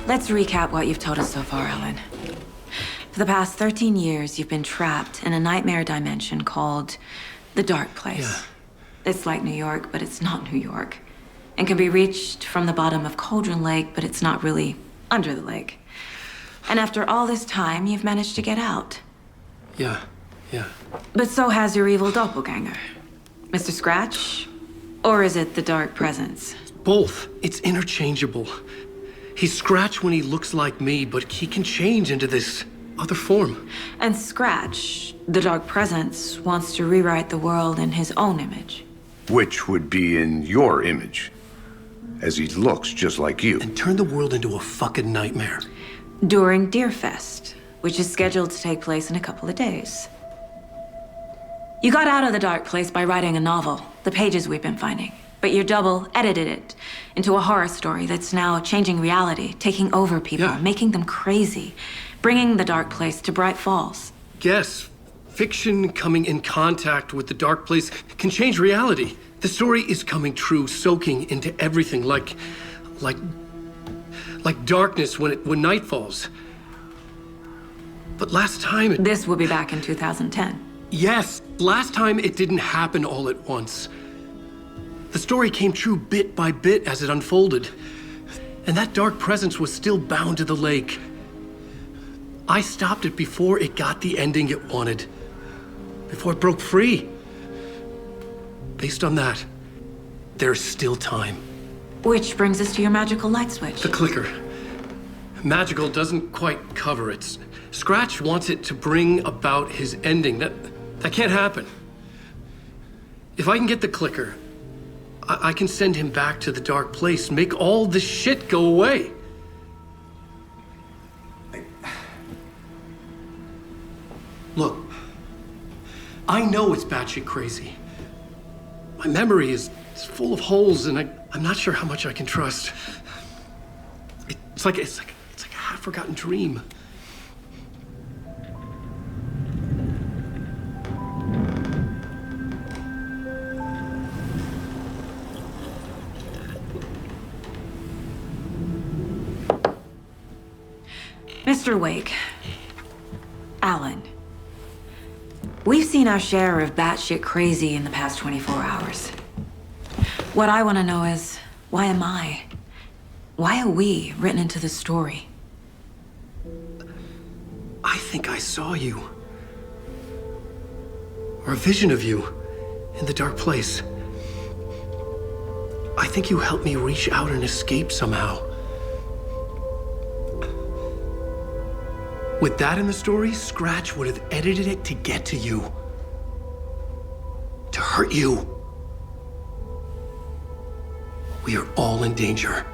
Let's recap what you've told us so far, Alan. For the past 13 years, you've been trapped in a nightmare dimension called the Dark Place. Yeah. It's like New York, but it's not New York. And can be reached from the bottom of Cauldron Lake, but it's not really under the lake. And after all this time, you've managed to get out. Yeah. But so has your evil doppelganger. Mr. Scratch? Or is it the Dark Presence? Both. It's interchangeable. He's Scratch when he looks like me, but he can change into this other form. And Scratch, the Dark Presence, wants to rewrite the world in his own image. Which would be in your image, as he looks just like you. And turn the world into a fucking nightmare. During Deerfest, which is scheduled to take place in a couple of days. You got out of the Dark Place by writing a novel, the pages we've been finding. But your double edited it into a horror story that's now changing reality, taking over people, making them crazy, bringing the Dark Place to Bright Falls. Yes, fiction coming in contact with the Dark Place can change reality. The story is coming true, soaking into everything like darkness when night falls. But last time This will be back in 2010. Yes, last time it didn't happen all at once. The story came true bit by bit as it unfolded. And that dark presence was still bound to the lake. I stopped it before it got the ending it wanted. Before it broke free. Based on that, there's still time. Which brings us to your magical light switch. The clicker. Magical doesn't quite cover it. Scratch wants it to bring about his ending. That can't happen. If I can get the clicker, I can send him back to the Dark Place, make all this shit go away. Look, I know it's batshit crazy. My memory is full of holes, and I'm not sure how much I can trust. It's like a half-forgotten dream. Mr. Wake, Alan, we've seen our share of batshit crazy in the past 24 hours. What I want to know is, why am I? Why are we written into the story? I think I saw you. Or a vision of you in the Dark Place. I think you helped me reach out and escape somehow. With that in the story, Scratch would have edited it to get to you. To hurt you. We are all in danger.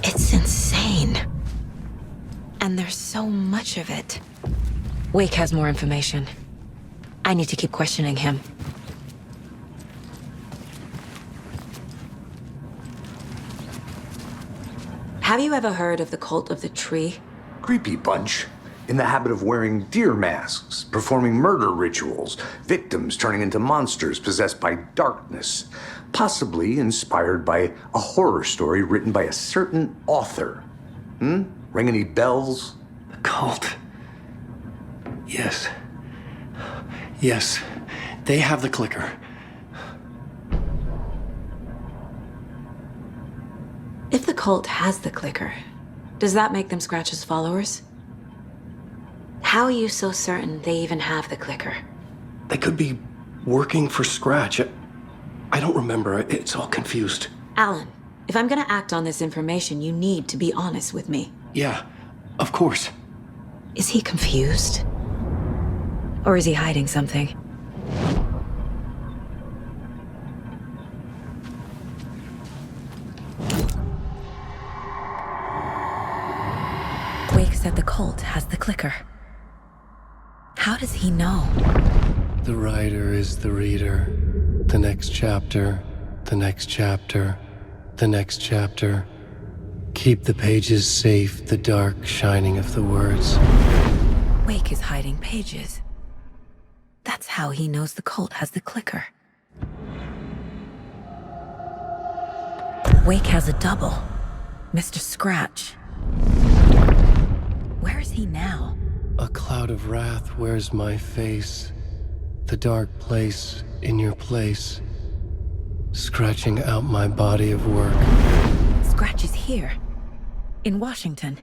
It's insane. And there's so much of it. Wake has more information. I need to keep questioning him. Have you ever heard of the Cult of the Tree? Creepy bunch. In the habit of wearing deer masks, performing murder rituals, victims turning into monsters possessed by darkness, possibly inspired by a horror story written by a certain author. Ring any bells? The cult. Yes. Yes. They have the clicker. If the cult has the clicker, does that make them Scratch's followers? How are you so certain they even have the clicker? They could be working for Scratch. I don't remember. It's all confused. Alan, if I'm gonna act on this information, you need to be honest with me. Yeah, of course. Is he confused? Or is he hiding something? Wake said the cult has the clicker. How does he know? The writer is the reader. The next chapter, the next chapter, the next chapter. Keep the pages safe, the dark shining of the words. Wake is hiding pages. That's how he knows the cult has the clicker. Wake has a double. Mr. Scratch. Where is he now? A cloud of wrath wears my face. The dark place in your place. Scratching out my body of work. Scratch is here. In Washington.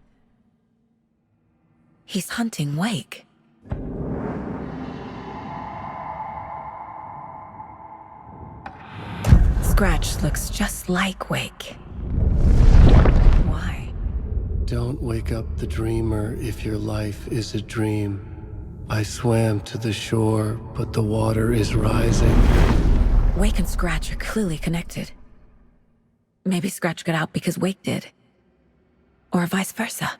He's hunting Wake. Scratch looks just like Wake. Why? Don't wake up the dreamer if your life is a dream. I swam to the shore, but the water is rising. Wake and Scratch are clearly connected. Maybe Scratch got out because Wake did. Or vice versa.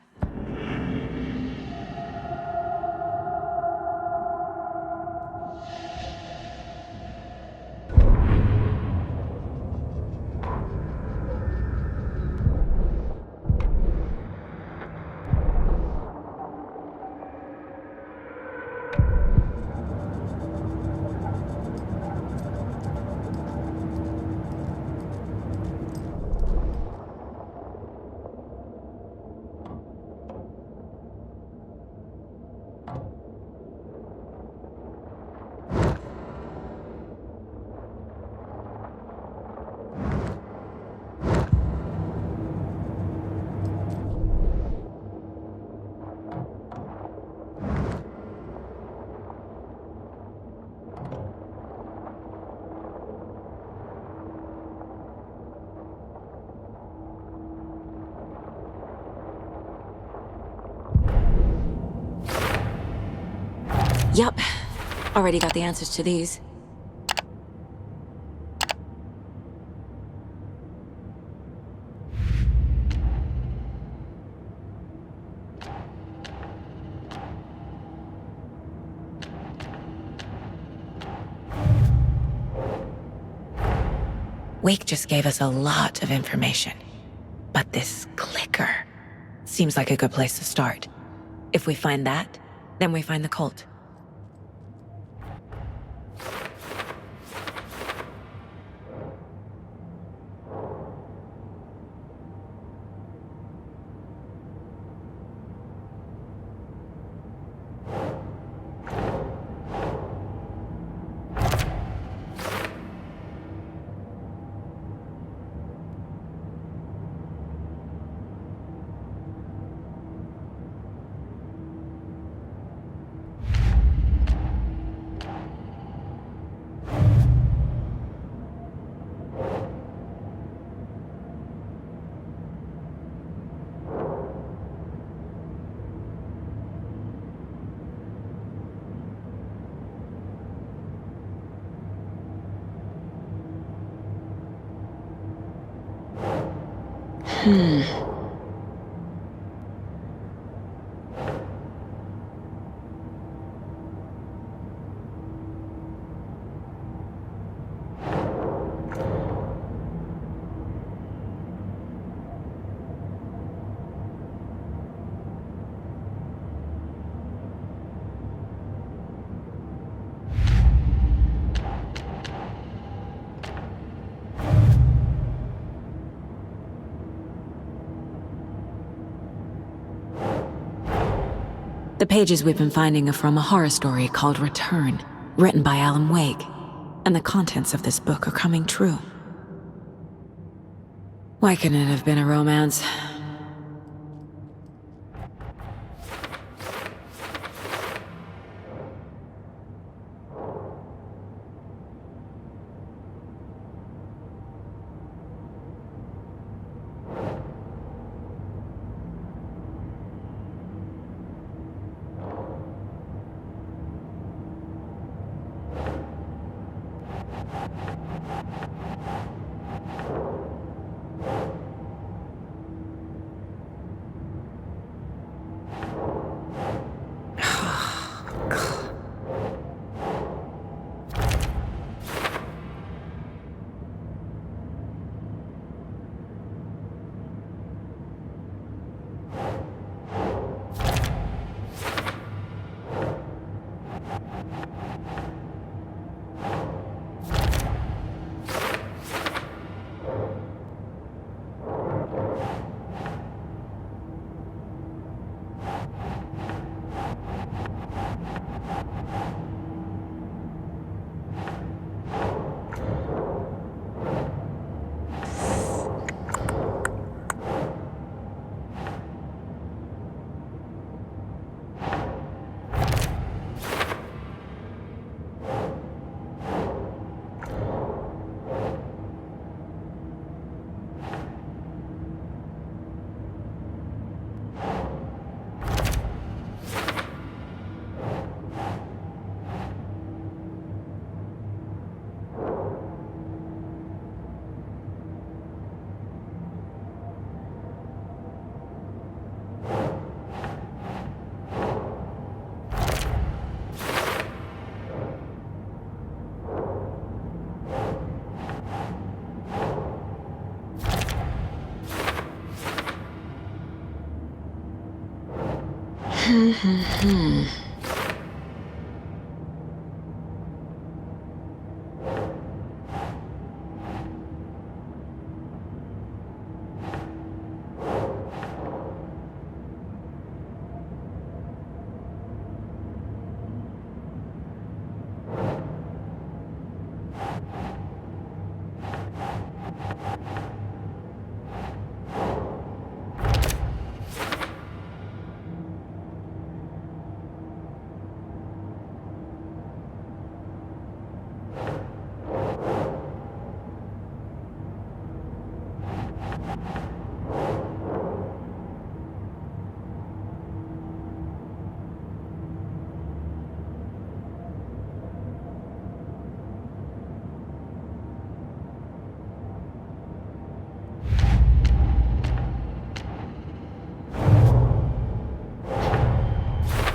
Yup. Already got the answers to these. Wake just gave us a lot of information. But this clicker seems like a good place to start. If we find that, then we find the cult. The pages we've been finding are from a horror story called Return, written by Alan Wake, and the contents of this book are coming true. Why couldn't it have been a romance?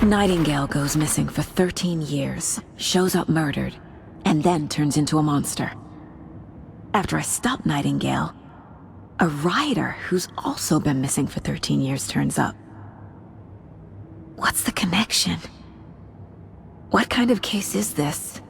Nightingale goes missing for 13 years, shows up murdered, and then turns into a monster. After I stop Nightingale, a rider who's also been missing for 13 years turns up. What's the connection? What kind of case is this?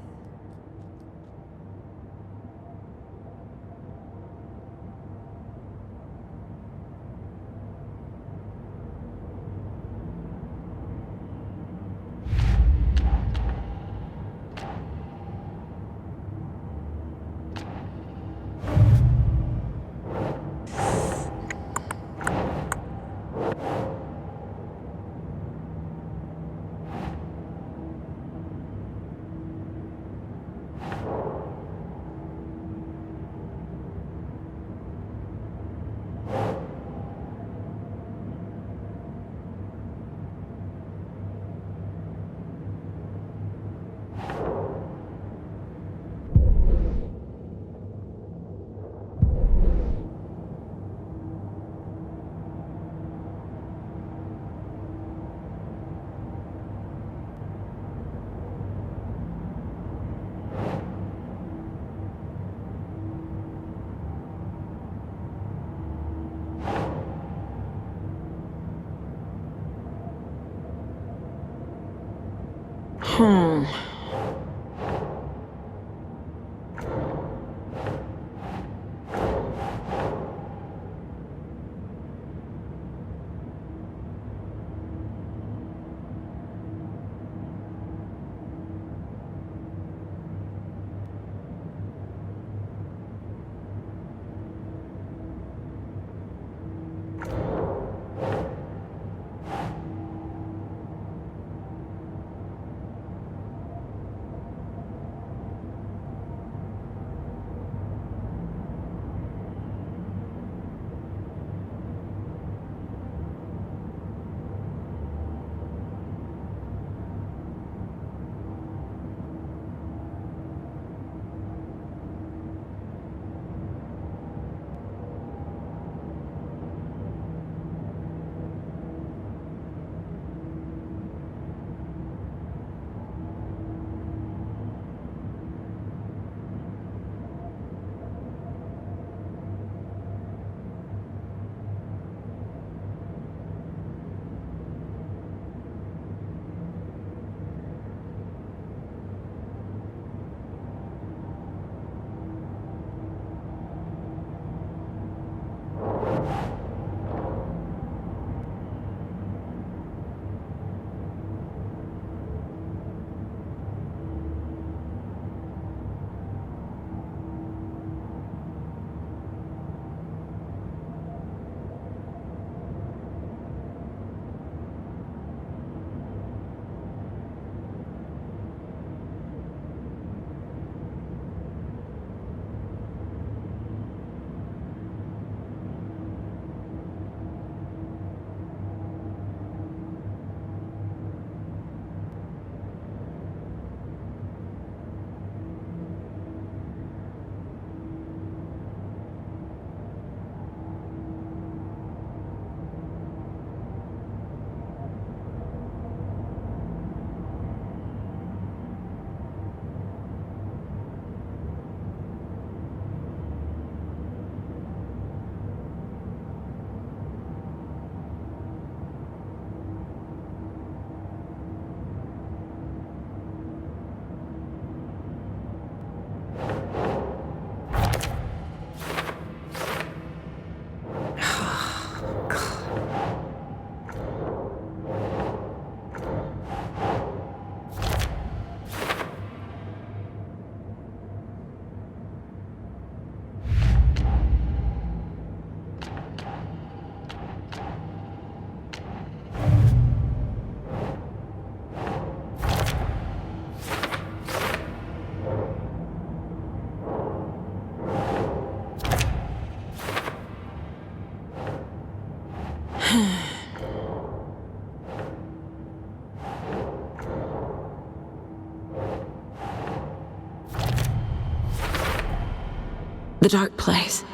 The dark place.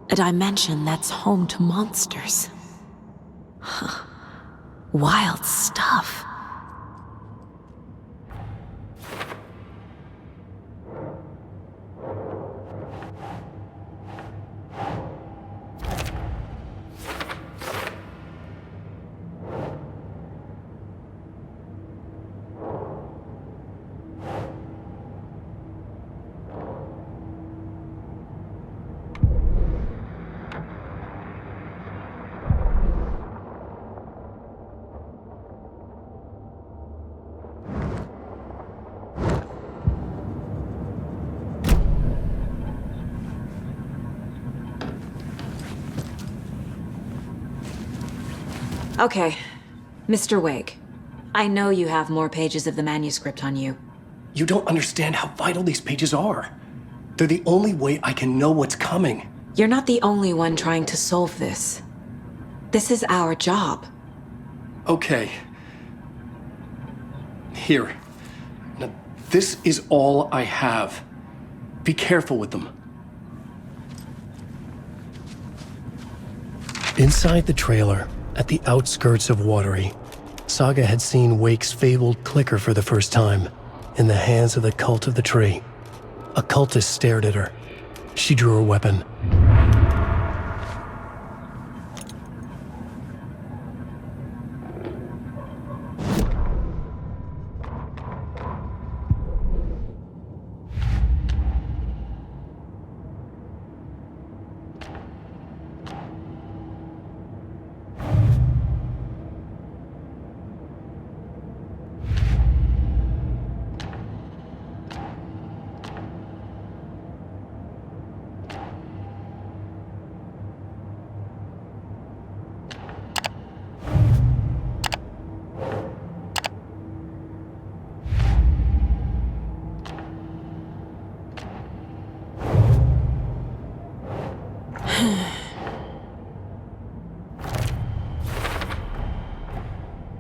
A dimension that's home to monsters. Huh. Wild stuff. Okay, Mr. Wake. I know you have more pages of the manuscript on you. You don't understand how vital these pages are. They're the only way I can know what's coming. You're not the only one trying to solve this. This is our job. Okay. Here. Now, this is all I have. Be careful with them. Inside the trailer, at the outskirts of Watery, Saga had seen Wake's fabled clicker for the first time, in the hands of the Cult of the Tree. A cultist stared at her. She drew her weapon.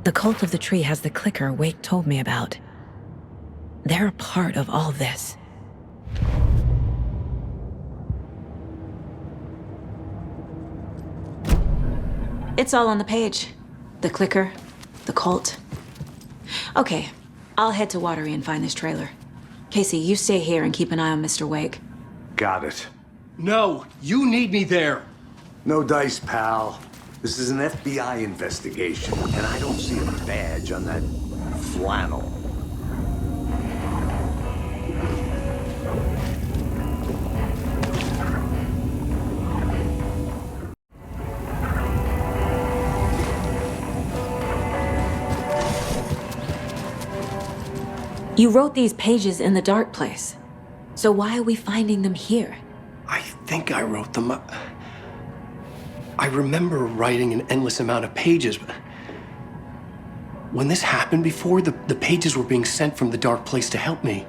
The Cult of the Tree has the clicker Wake told me about. They're a part of all this. It's all on the page. The clicker, the cult. Okay, I'll head to Watery and find this trailer. Casey, you stay here and keep an eye on Mr. Wake. Got it. No, you need me there. No dice, pal. This is an FBI investigation, and I don't see a badge on that flannel. You wrote these pages in the dark place. So why are we finding them here? I think I wrote them. I remember writing an endless amount of pages, but when this happened before, the pages were being sent from the dark place to help me.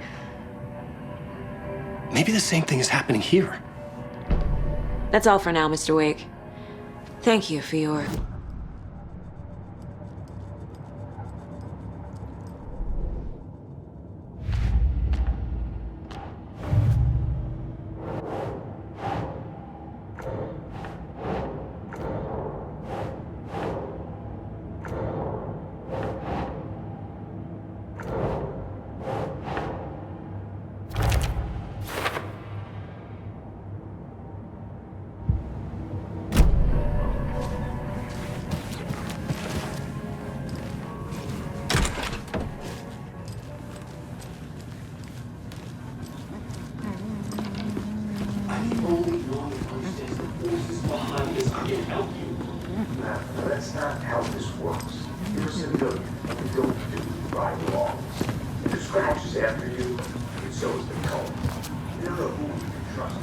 Maybe the same thing is happening here. That's all for now, Mr. Wake. Thank you for your... That's not how this works. You're a civilian. You don't do right laws. If the scratch is after you, and so is the cult. You don't know who you can trust.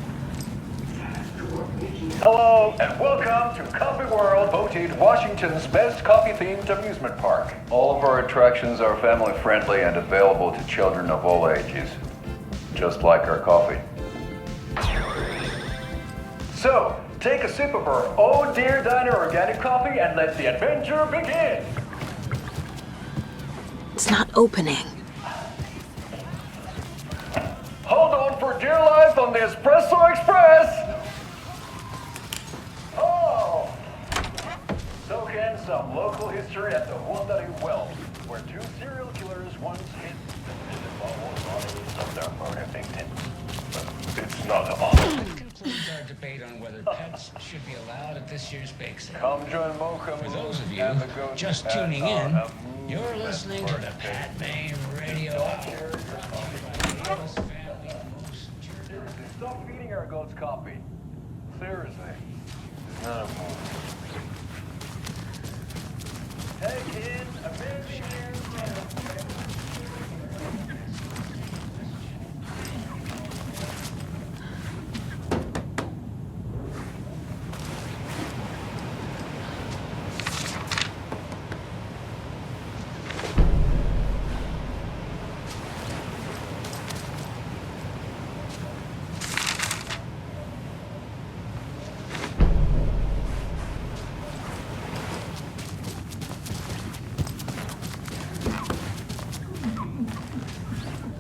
Hello, and welcome to Coffee World, voted Washington's best coffee-themed amusement park. All of our attractions are family-friendly and available to children of all ages, just like our coffee. So, Take a sip of our Oh Dear Diner organic coffee and let the adventure begin. It's not opening. Hold on for dear life on the Espresso Express. Oh! Soak in some local history at the Wandari Well, where two serial killers once hid the bodies of their murder victims. But it's not all. Concludes our debate on whether pets should be allowed at this year's bake sale. Come join Mocha. For those of you just tuning in, you're listening to the Pat Main Radio Hour. Stop feeding our goats coffee. Seriously. It's not a movie. Hey kids, a big cheers.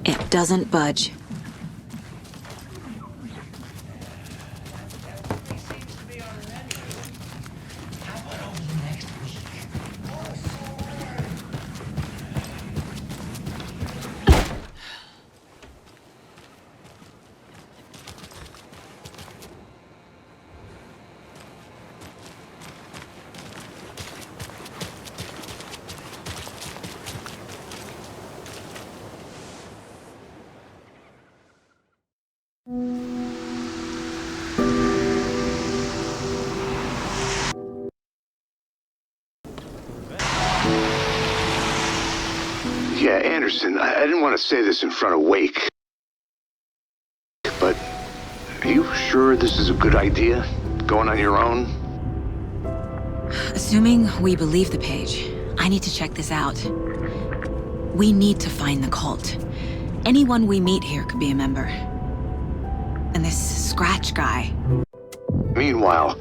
It doesn't budge. Yeah, Anderson, I didn't want to say this in front of Wake, but are you sure this is a good idea? Going on your own? Assuming we believe the page, I need to check this out. We need to find the cult. Anyone we meet here could be a member. And this Scratch guy. Meanwhile,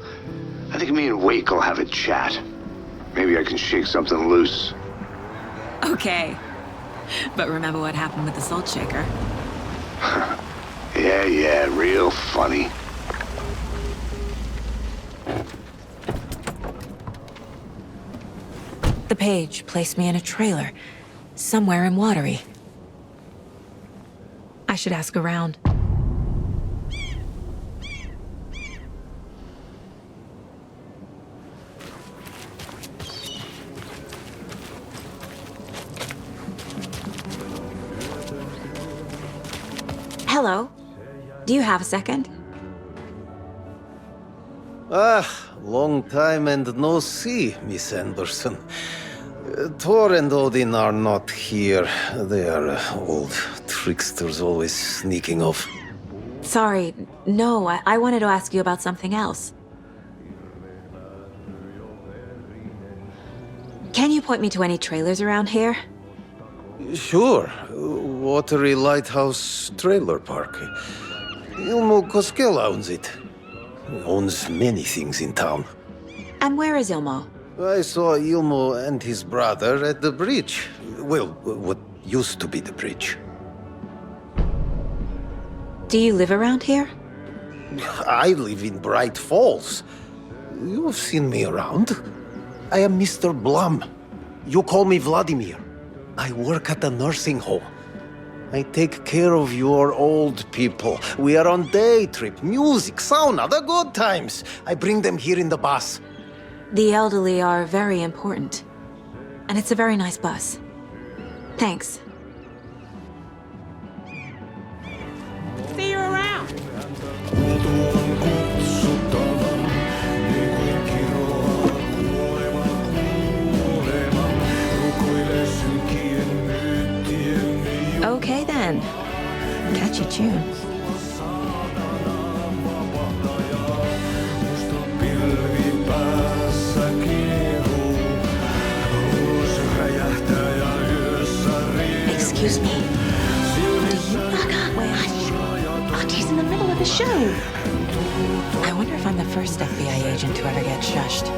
I think me and Wake will have a chat. Maybe I can shake something loose. Okay. But remember what happened with the salt shaker? Yeah, real funny. The page placed me in a trailer, somewhere in Watery. I should ask around. Hello. Do you have a second? Long time and no see, Miss Anderson. Thor and Odin are not here. They are old tricksters always sneaking off. Sorry, no, I wanted to ask you about something else. Can you point me to any trailers around here? Sure. Watery Lighthouse Trailer Park. Ilmo Koskela owns it. He owns many things in town. And where is Ilmo? I saw Ilmo and his brother at the bridge. Well, what used to be the bridge. Do you live around here? I live in Bright Falls. You've seen me around. I am Mr. Blum. You call me Vladimir. I work at a nursing home. I take care of your old people. We are on day trip, music, sauna, the good times. I bring them here in the bus. The elderly are very important. And it's a very nice bus. Thanks. See you around! Okay then. Catchy tune. Excuse me. Do you Hush. Augie's in the middle of a show. I wonder if I'm the first step crashed.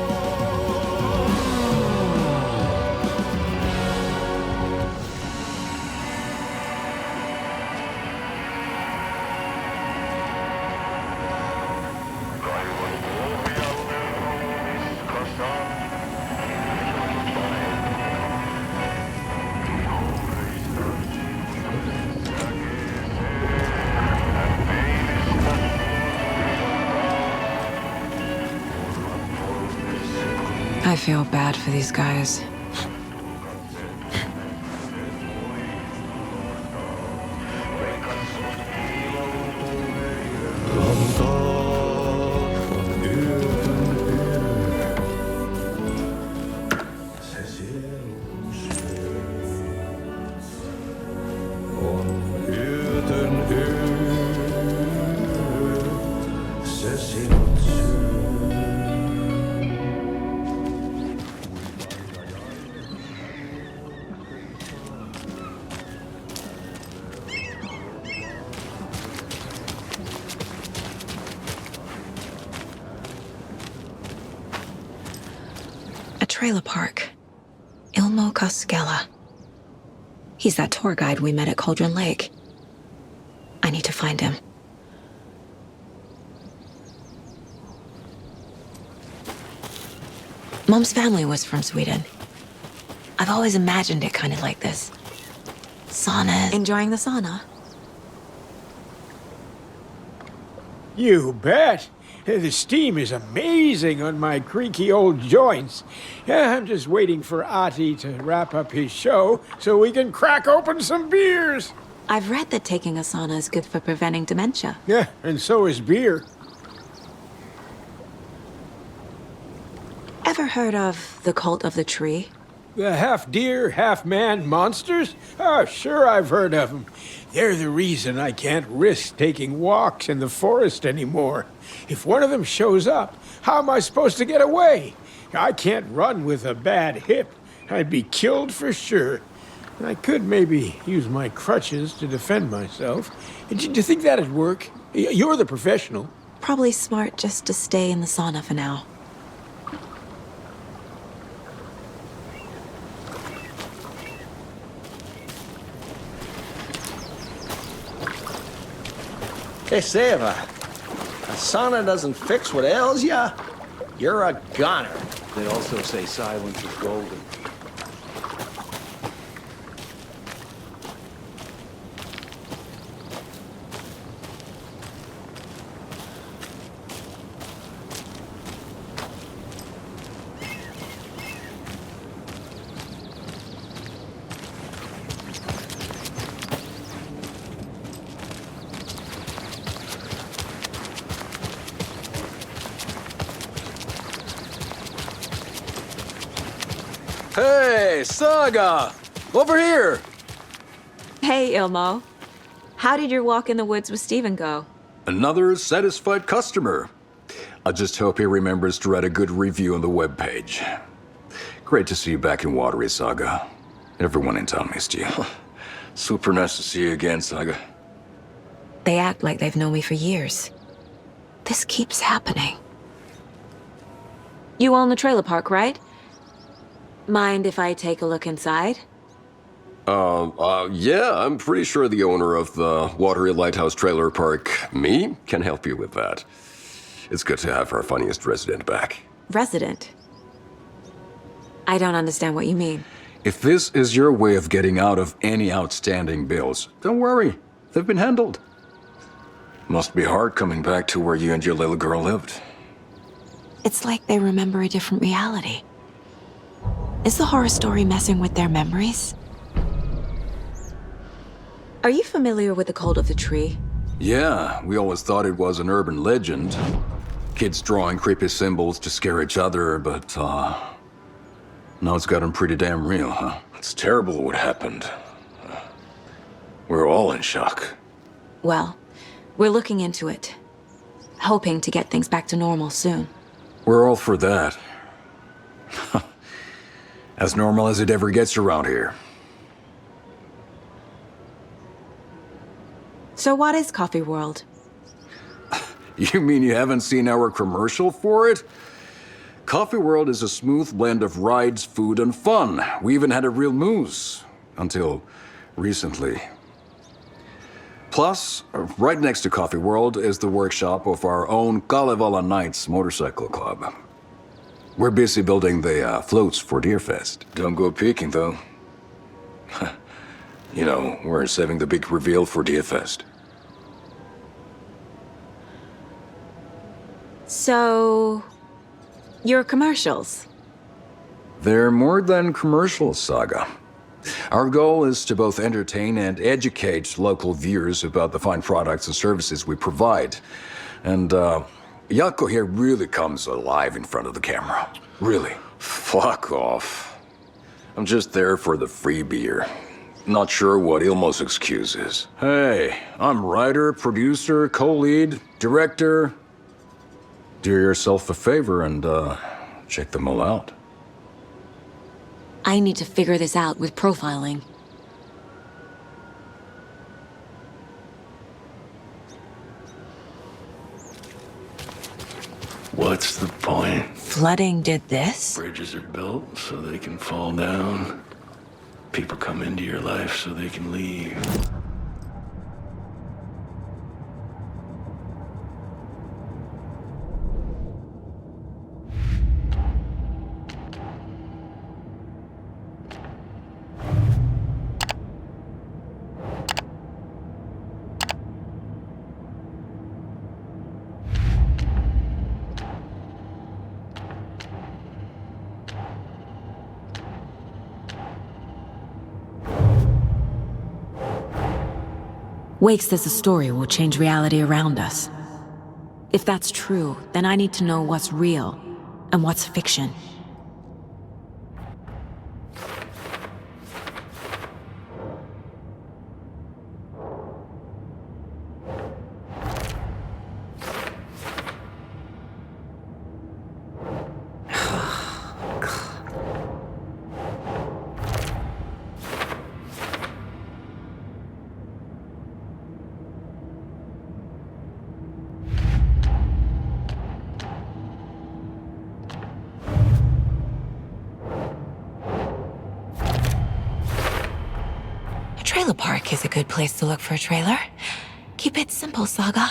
I feel bad for these guys. Trailer park. Ilmo Koskela. He's that tour guide we met at Cauldron Lake. I need to find him. Mom's family was from Sweden. I've always imagined it kind of like this. Sauna. Enjoying the sauna? You bet. The steam is amazing on my creaky old joints. I'm just waiting for Ati to wrap up his show so we can crack open some beers. I've read that taking a sauna is good for preventing dementia. Yeah, and so is beer. Ever heard of the cult of the tree? The half-deer, half-man monsters? Oh, sure I've heard of them. They're the reason I can't risk taking walks in the forest anymore. If one of them shows up, how am I supposed to get away? I can't run with a bad hip. I'd be killed for sure. I could maybe use my crutches to defend myself. Do you think that'd work? You're the professional. Probably smart just to stay in the sauna for now. Hey, Seva, a sauna doesn't fix what ails ya? You're a goner. They also say silence is golden. Hey, Saga! Over here! Hey, Ilmo. How did your walk in the woods with Steven go? Another satisfied customer. I just hope he remembers to write a good review on the webpage. Great to see you back in Watery, Saga. Everyone in town missed you. Super nice to see you again, Saga. They act like they've known me for years. This keeps happening. You own the trailer park, right? Mind if I take a look inside? Yeah, I'm pretty sure the owner of the Watery Lighthouse Trailer Park, me, can help you with that. It's good to have our funniest resident back. Resident? I don't understand what you mean. If this is your way of getting out of any outstanding bills, don't worry. They've been handled. Must be hard coming back to where you and your little girl lived. It's like they remember a different reality. Is the horror story messing with their memories? Are you familiar with the cult of the tree? Yeah, we always thought it was an urban legend. Kids drawing creepy symbols to scare each other, but, now it's gotten pretty damn real, huh? It's terrible what happened. We're all in shock. Well, we're looking into it. Hoping to get things back to normal soon. We're all for that. As normal as it ever gets around here. So what is Coffee World? You mean you haven't seen our commercial for it? Coffee World is a smooth blend of rides, food, and fun. We even had a real moose. Until recently. Plus, right next to Coffee World is the workshop of our own Kalevala Knights motorcycle club. We're busy building the floats for Deerfest. Don't go peeking, though. You know, we're saving the big reveal for Deerfest. So, your commercials? They're more than commercials, Saga. Our goal is to both entertain and educate local viewers about the fine products and services we provide. And, Jaakko here really comes alive in front of the camera. Really. Fuck off. I'm just there for the free beer. Not sure what Ilmo's excuse is. Hey, I'm writer, producer, co-lead, director. Do yourself a favor and, check them all out. I need to figure this out with profiling. What's the point? Flooding did this? Bridges are built so they can fall down. People come into your life so they can leave. Wake says the story will change reality around us. If that's true, then I need to know what's real and what's fiction. Trailer park is a good place to look for a trailer. Keep it simple, Saga.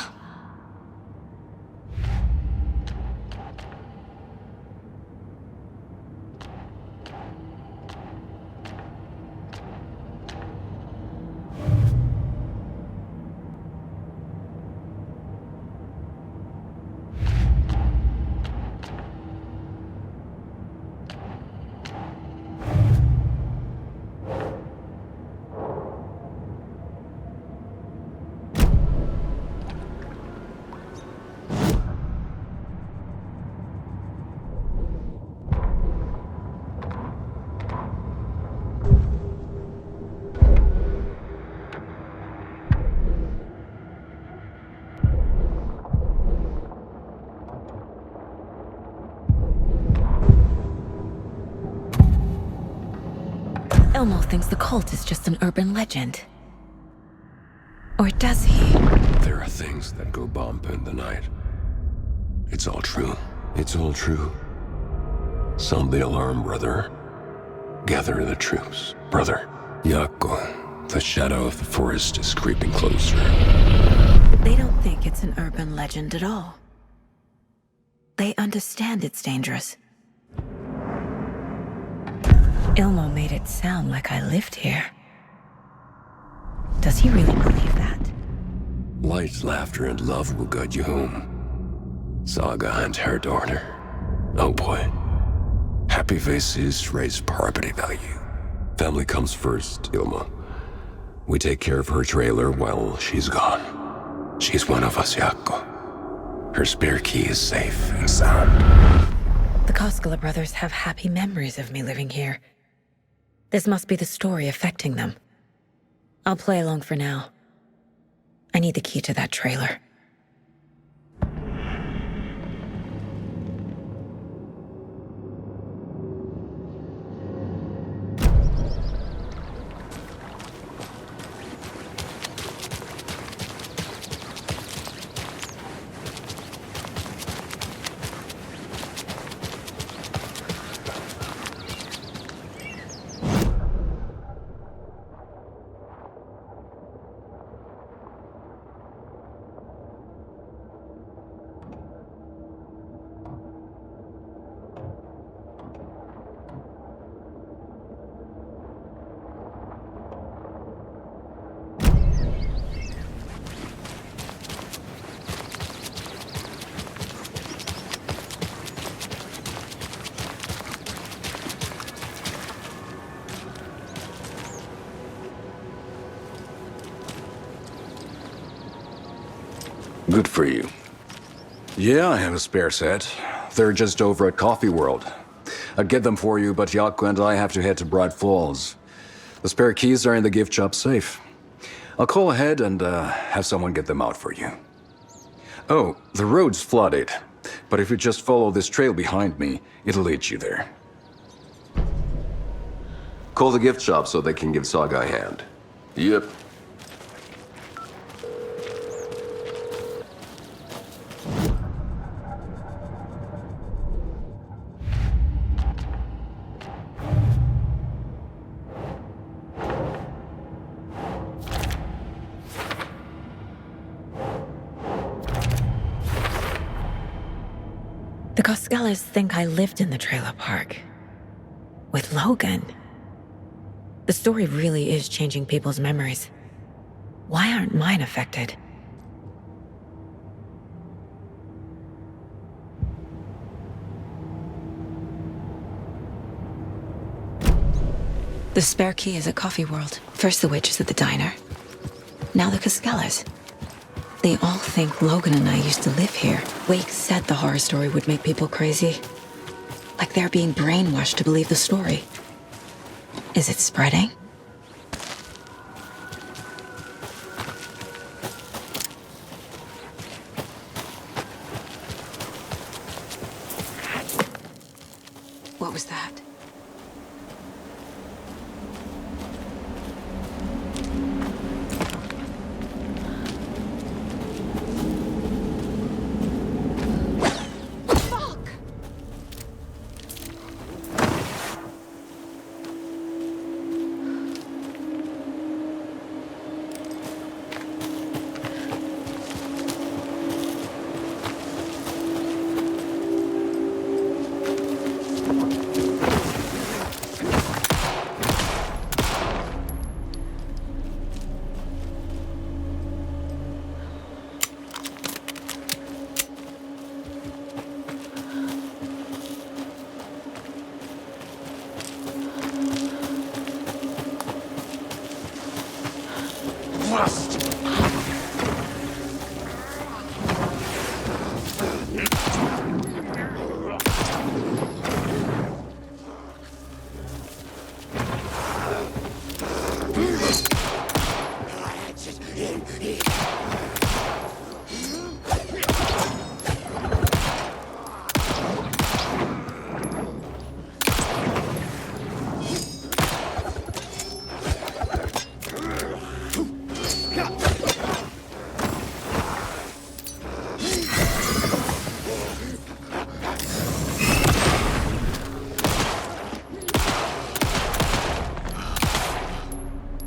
Ilmo thinks the cult is just an urban legend. Or does he? There are things that go bump in the night. It's all true. It's all true. Sound the alarm, brother. Gather the troops, brother. Jaakko, the shadow of the forest is creeping closer. They don't think it's an urban legend at all. They understand it's dangerous. Ilmo made it sound like I lived here. Does he really believe that? Light, laughter, and love will guide you home. Saga and her daughter. Oh boy. Happy faces raise property value. Family comes first, Ilmo. We take care of her trailer while she's gone. She's one of us, Jaakko. Her spare key is safe and sound. The Koskela brothers have happy memories of me living here. This must be the story affecting them. I'll play along for now. I need the key to that trailer. Good for you. Yeah, I have a spare set. They're just over at Coffee World. I'd get them for you, but Yaku and I have to head to Bright Falls. The spare keys are in the gift shop safe. I'll call ahead and have someone get them out for you. Oh, the road's flooded, but if you just follow this trail behind me, it'll lead you there. Call the gift shop so they can give Saga a hand. Yep. The Coskellas think I lived in the trailer park. With Logan. The story really is changing people's memories. Why aren't mine affected? The spare key is at Coffee World. First the witches at the diner. Now the Coskellas. They all think Logan and I used to live here. Wake said the horror story would make people crazy. Like they're being brainwashed to believe the story. Is it spreading? What was that?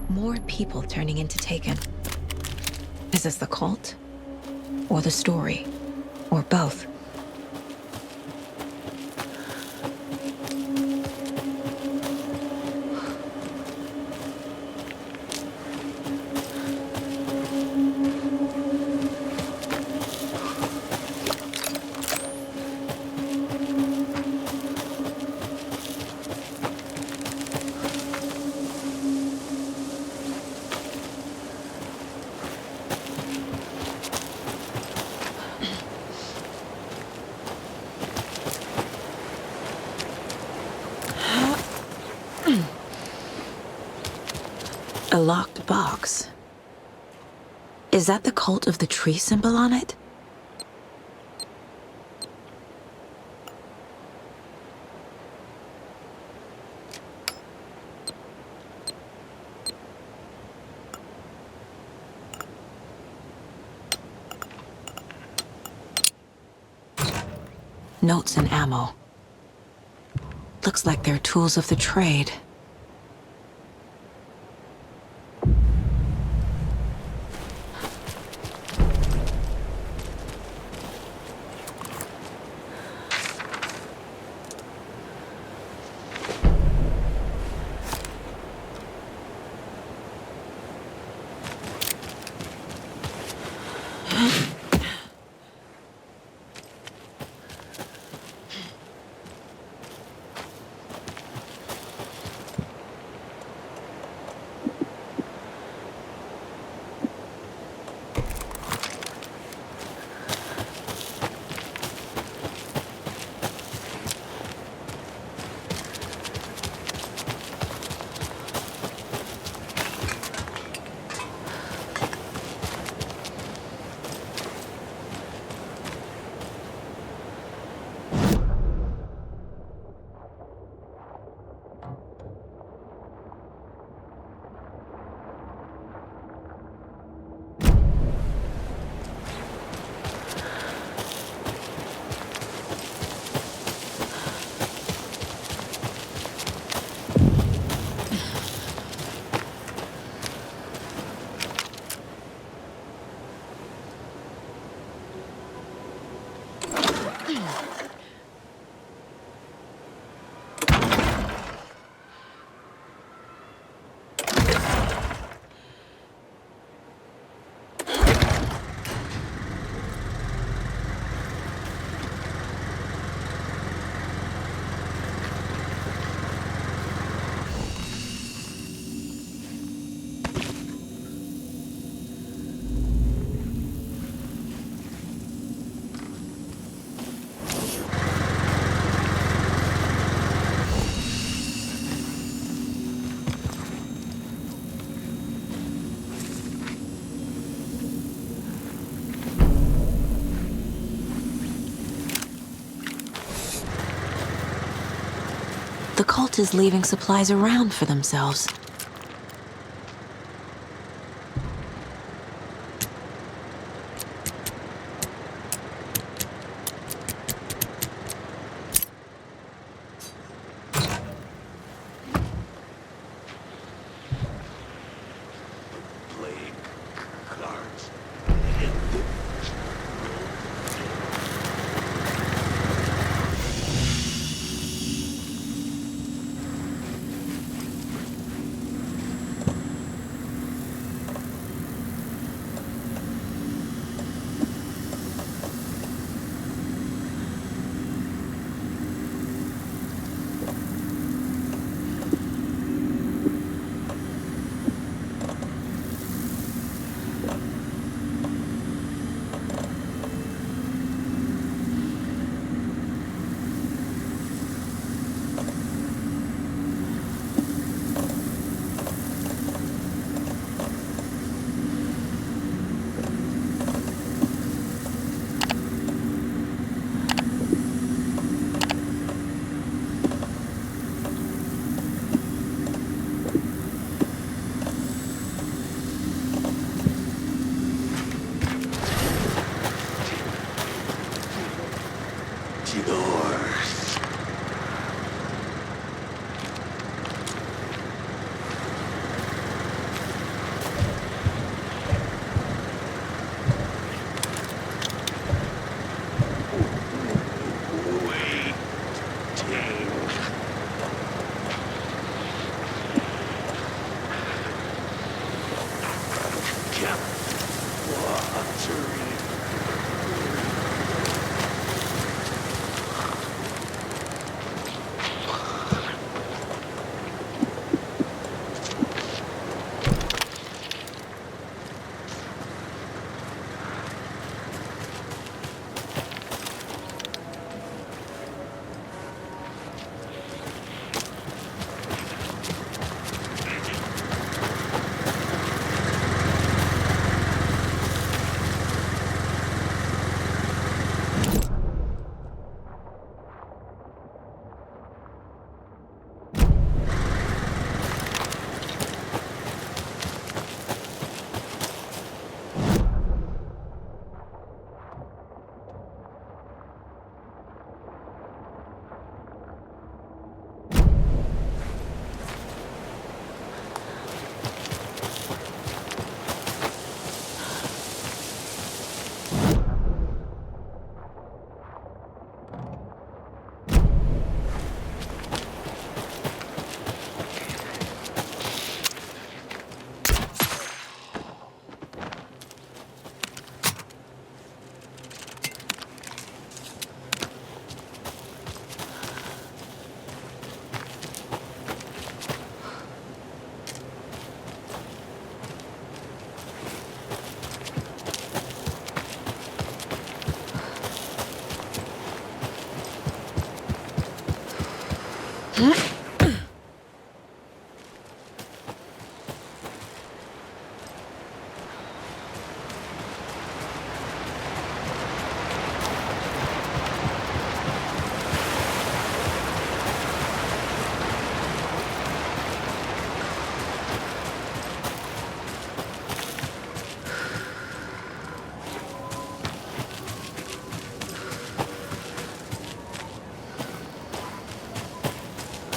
More people turning into Taken. Is this the cult? Or the story? Or both? A locked box. Is that the cult of the tree symbol on it? Notes and ammo. Looks like they're tools of the trade. the cult is leaving supplies around for themselves.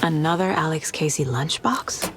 Another Alex Casey lunchbox?